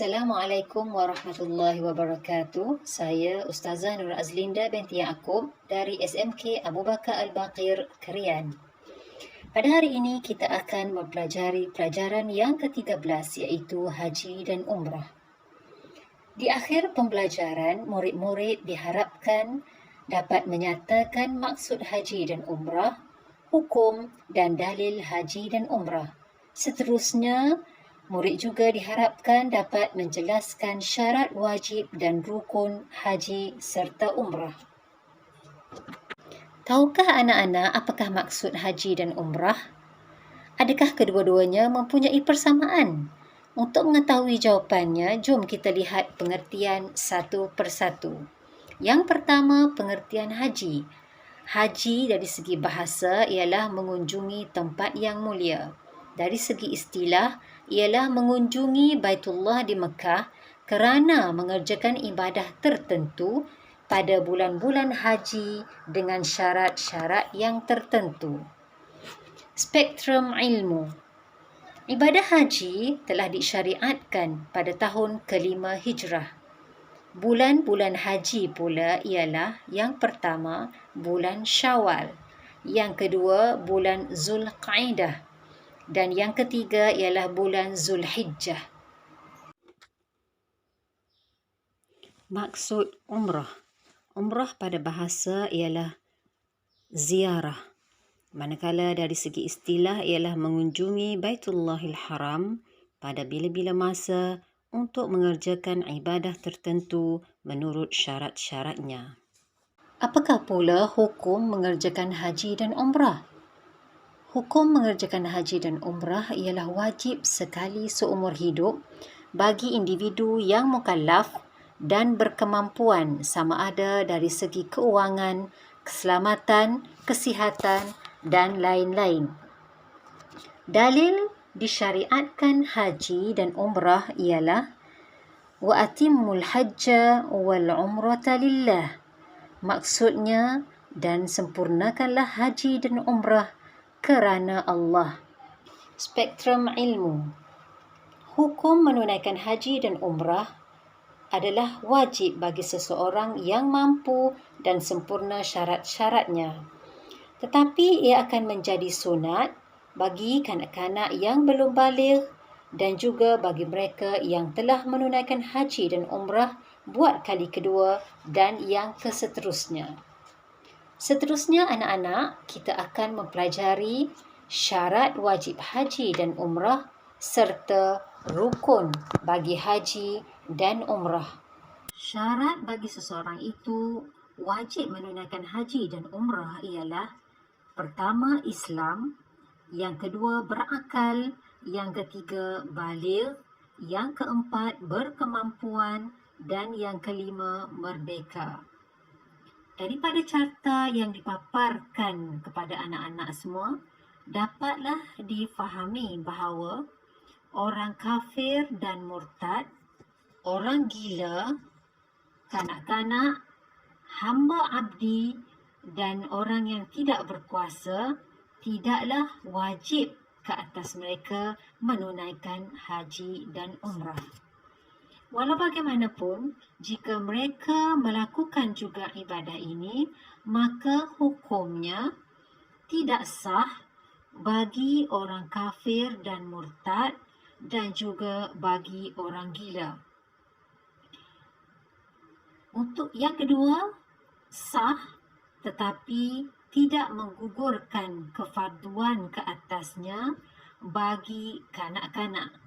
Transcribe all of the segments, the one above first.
Assalamualaikum warahmatullahi wabarakatuh. Saya Ustazah Nur Azlinda binti Yaakob dari SMK Abu Bakar Al-Baqir, Krian. Pada hari ini kita akan mempelajari pelajaran yang ke-13 iaitu Haji dan Umrah. Di akhir pembelajaran, murid-murid diharapkan dapat menyatakan maksud Haji dan Umrah, hukum dan dalil Haji dan Umrah. Seterusnya, murid juga diharapkan dapat menjelaskan syarat wajib dan rukun haji serta umrah. Tahukah anak-anak apakah maksud haji dan umrah? Adakah kedua-duanya mempunyai persamaan? Untuk mengetahui jawapannya, jom kita lihat pengertian satu persatu. Yang pertama, pengertian haji. Haji dari segi bahasa ialah mengunjungi tempat yang mulia. Dari segi istilah, ialah mengunjungi Baitullah di Mekah kerana mengerjakan ibadah tertentu pada bulan-bulan haji dengan syarat-syarat yang tertentu. Spektrum ilmu. Ibadah haji telah disyariatkan pada tahun ke-5 Hijrah. Bulan-bulan haji pula ialah yang pertama bulan Syawal, yang kedua bulan Zulqaidah dan yang ketiga ialah bulan Zulhijjah. Maksud umrah. Umrah pada bahasa ialah ziarah. Manakala dari segi istilah ialah mengunjungi Baitullahil Haram pada bila-bila masa untuk mengerjakan ibadah tertentu menurut syarat-syaratnya. Apakah pula hukum mengerjakan haji dan umrah? Hukum mengerjakan haji dan umrah ialah wajib sekali seumur hidup bagi individu yang mukallaf dan berkemampuan sama ada dari segi keuangan, keselamatan, kesihatan dan lain-lain. Dalil disyariatkan haji dan umrah ialah wa atimmul hajja wal umrata lillah. Maksudnya, dan sempurnakanlah haji dan umrah kerana Allah. Spektrum ilmu. Hukum menunaikan haji dan umrah adalah wajib bagi seseorang yang mampu dan sempurna syarat-syaratnya. Tetapi ia akan menjadi sunat bagi kanak-kanak yang belum baligh dan juga bagi mereka yang telah menunaikan haji dan umrah buat kali kedua dan yang keseterusnya. Seterusnya anak-anak, kita akan mempelajari syarat wajib haji dan umrah serta rukun bagi haji dan umrah. Syarat bagi seseorang itu wajib menunaikan haji dan umrah ialah pertama Islam, yang kedua berakal, yang ketiga baligh, yang keempat berkemampuan dan yang kelima merdeka. Daripada carta yang dipaparkan kepada anak-anak semua, dapatlah difahami bahawa orang kafir dan murtad, orang gila, kanak-kanak, hamba abdi dan orang yang tidak berkuasa tidaklah wajib ke atas mereka menunaikan haji dan umrah. Walau bagaimanapun, jika mereka melakukan juga ibadah ini, maka hukumnya tidak sah bagi orang kafir dan murtad dan juga bagi orang gila. Untuk yang kedua, sah tetapi tidak menggugurkan kefarduan ke atasnya bagi kanak-kanak.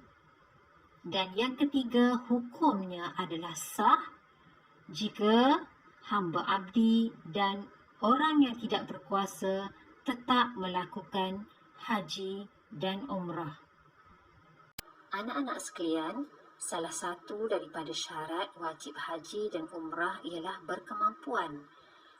Dan yang ketiga, hukumnya adalah sah jika hamba abdi dan orang yang tidak berkuasa tetap melakukan haji dan umrah. Anak-anak sekalian, salah satu daripada syarat wajib haji dan umrah ialah berkemampuan.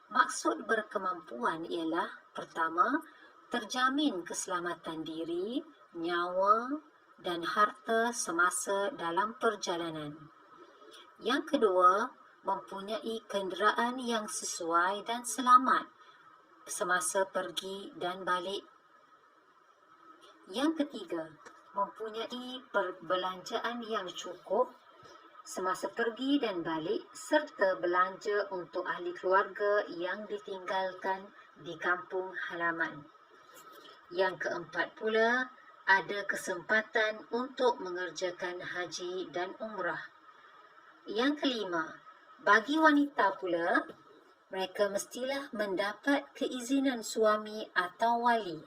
Maksud berkemampuan ialah pertama, terjamin keselamatan diri, nyawa dan harta semasa dalam perjalanan. Yang kedua, mempunyai kenderaan yang sesuai dan selamat semasa pergi dan balik. Yang ketiga, mempunyai perbelanjaan yang cukup semasa pergi dan balik serta belanja untuk ahli keluarga yang ditinggalkan di kampung halaman. Yang keempat pula, ada kesempatan untuk mengerjakan haji dan umrah. Yang kelima, bagi wanita pula, mereka mestilah mendapat keizinan suami atau wali.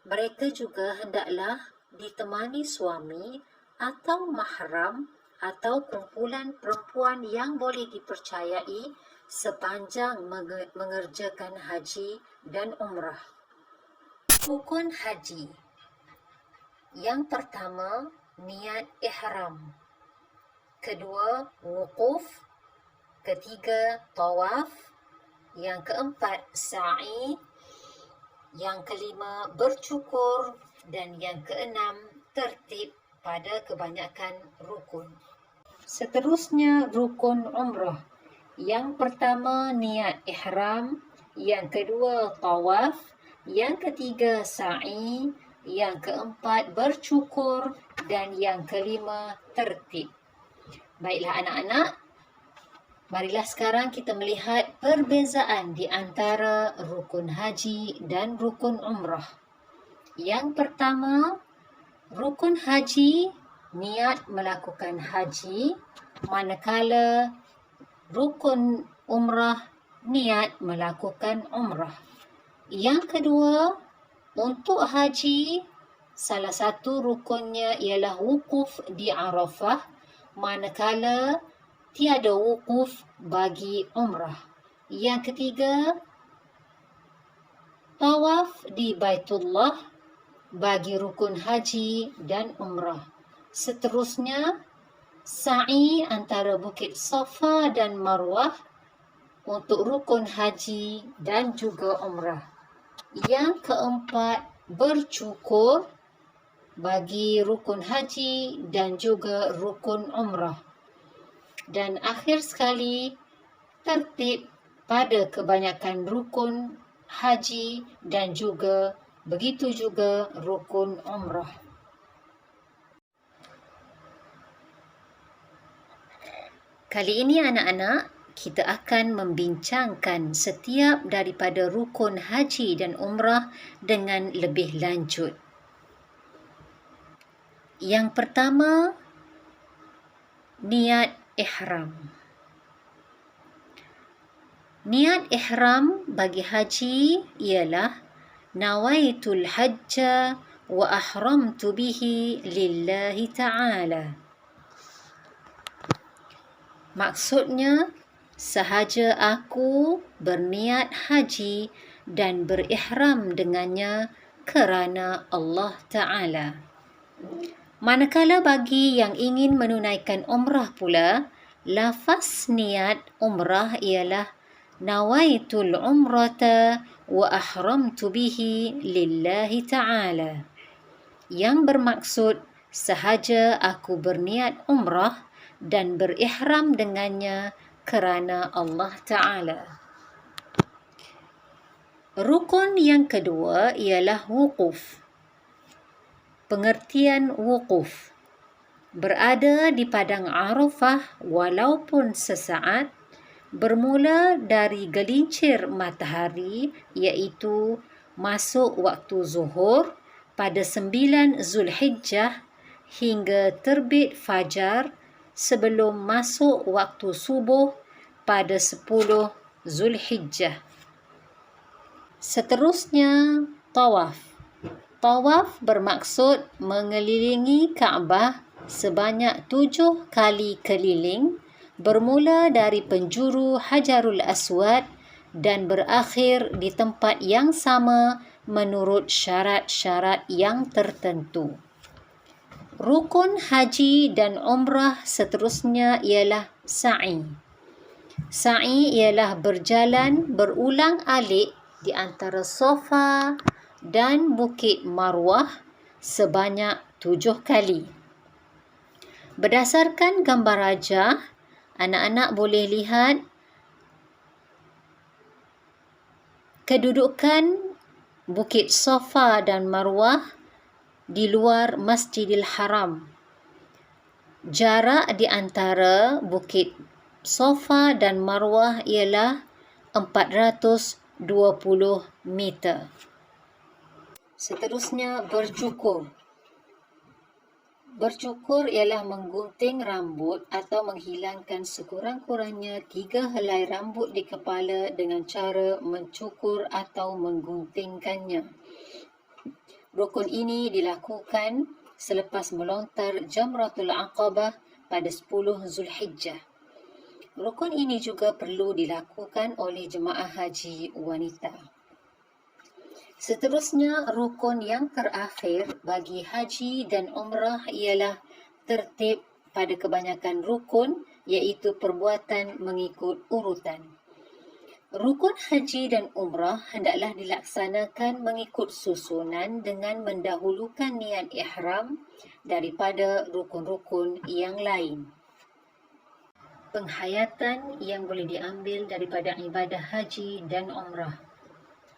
Mereka juga hendaklah ditemani suami atau mahram atau kumpulan perempuan yang boleh dipercayai sepanjang mengerjakan haji dan umrah. Rukun haji. Yang pertama, niat ihram. Kedua, wukuf. Ketiga, tawaf. Yang keempat, sa'i. Yang kelima, bercukur. Dan yang keenam, tertib pada kebanyakan rukun. Seterusnya, rukun umrah. Yang pertama, niat ihram. Yang kedua, tawaf. Yang ketiga, sa'i. Yang keempat, bercukur. Dan yang kelima, tertib. Baiklah anak-anak, marilah sekarang kita melihat perbezaan di antara rukun haji dan rukun umrah. Yang pertama, rukun haji, niat melakukan haji, manakala rukun umrah, niat melakukan umrah. Yang kedua, untuk haji, salah satu rukunnya ialah wukuf di Arafah, manakala tiada wukuf bagi umrah. Yang ketiga, tawaf di Baitullah bagi rukun haji dan umrah. Seterusnya, sa'i antara Bukit Safa dan Marwah untuk rukun haji dan juga umrah. Yang keempat, bercukur bagi rukun haji dan juga rukun umrah. Dan akhir sekali, tertib pada kebanyakan rukun haji dan juga begitu juga rukun umrah. Kali ini anak-anak, kita akan membincangkan setiap daripada rukun haji dan umrah dengan lebih lanjut. Yang pertama, niat ihram. Niat ihram bagi haji ialah nawaitul hajja wa ahramtu bihi lillahi ta'ala. Maksudnya, sahaja aku berniat haji dan berihram dengannya kerana Allah Ta'ala. Manakala bagi yang ingin menunaikan umrah pula, lafaz niat umrah ialah nawaitul umrata wa ahramtu bihi lillahi ta'ala. Yang bermaksud, sahaja aku berniat umrah dan berihram dengannya kerana Allah Ta'ala. Rukun yang kedua ialah wukuf. Pengertian wukuf, berada di padang Arafah walaupun sesaat, bermula dari gelincir matahari iaitu masuk waktu zuhur pada 9 Zulhijjah hingga terbit fajar sebelum masuk waktu subuh pada 10 Zulhijjah. Seterusnya, tawaf. Tawaf bermaksud mengelilingi Kaabah sebanyak 7 kali keliling, bermula dari penjuru Hajarul Aswad dan berakhir di tempat yang sama menurut syarat-syarat yang tertentu. Rukun haji dan umrah seterusnya ialah sa'i. Sa'i ialah berjalan berulang-alik di antara Safa dan Bukit Marwah sebanyak 7 kali. Berdasarkan gambar rajah, anak-anak boleh lihat kedudukan Bukit Safa dan Marwah di luar Masjidil Haram. Jarak di antara Bukit Safa dan Marwah ialah 420 meter. Seterusnya, bercukur. Bercukur ialah menggunting rambut atau menghilangkan sekurang-kurangnya 3 helai rambut di kepala dengan cara mencukur atau mengguntingkannya. Rukun ini dilakukan selepas melontar Jamratul Aqabah pada 10 Zulhijjah. Rukun ini juga perlu dilakukan oleh jemaah haji wanita. Seterusnya, rukun yang terakhir bagi haji dan umrah ialah tertib pada kebanyakan rukun, iaitu perbuatan mengikut urutan. Rukun haji dan umrah hendaklah dilaksanakan mengikut susunan dengan mendahulukan niat ihram daripada rukun-rukun yang lain. Penghayatan yang boleh diambil daripada ibadah haji dan umrah.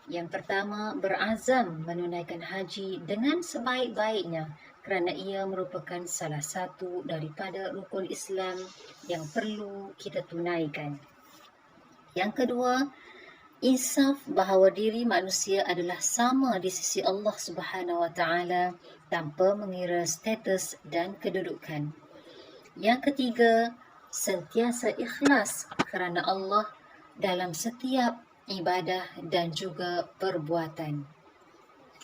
Yang pertama, berazam menunaikan haji dengan sebaik-baiknya kerana ia merupakan salah satu daripada rukun Islam yang perlu kita tunaikan. Yang kedua, insaf bahawa diri manusia adalah sama di sisi Allah Subhanahu Wa Taala tanpa mengira status dan kedudukan. Yang ketiga, sentiasa ikhlas kerana Allah dalam setiap ibadah dan juga perbuatan.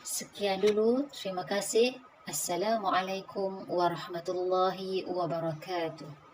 Sekian dulu, terima kasih. Assalamualaikum warahmatullahi wabarakatuh.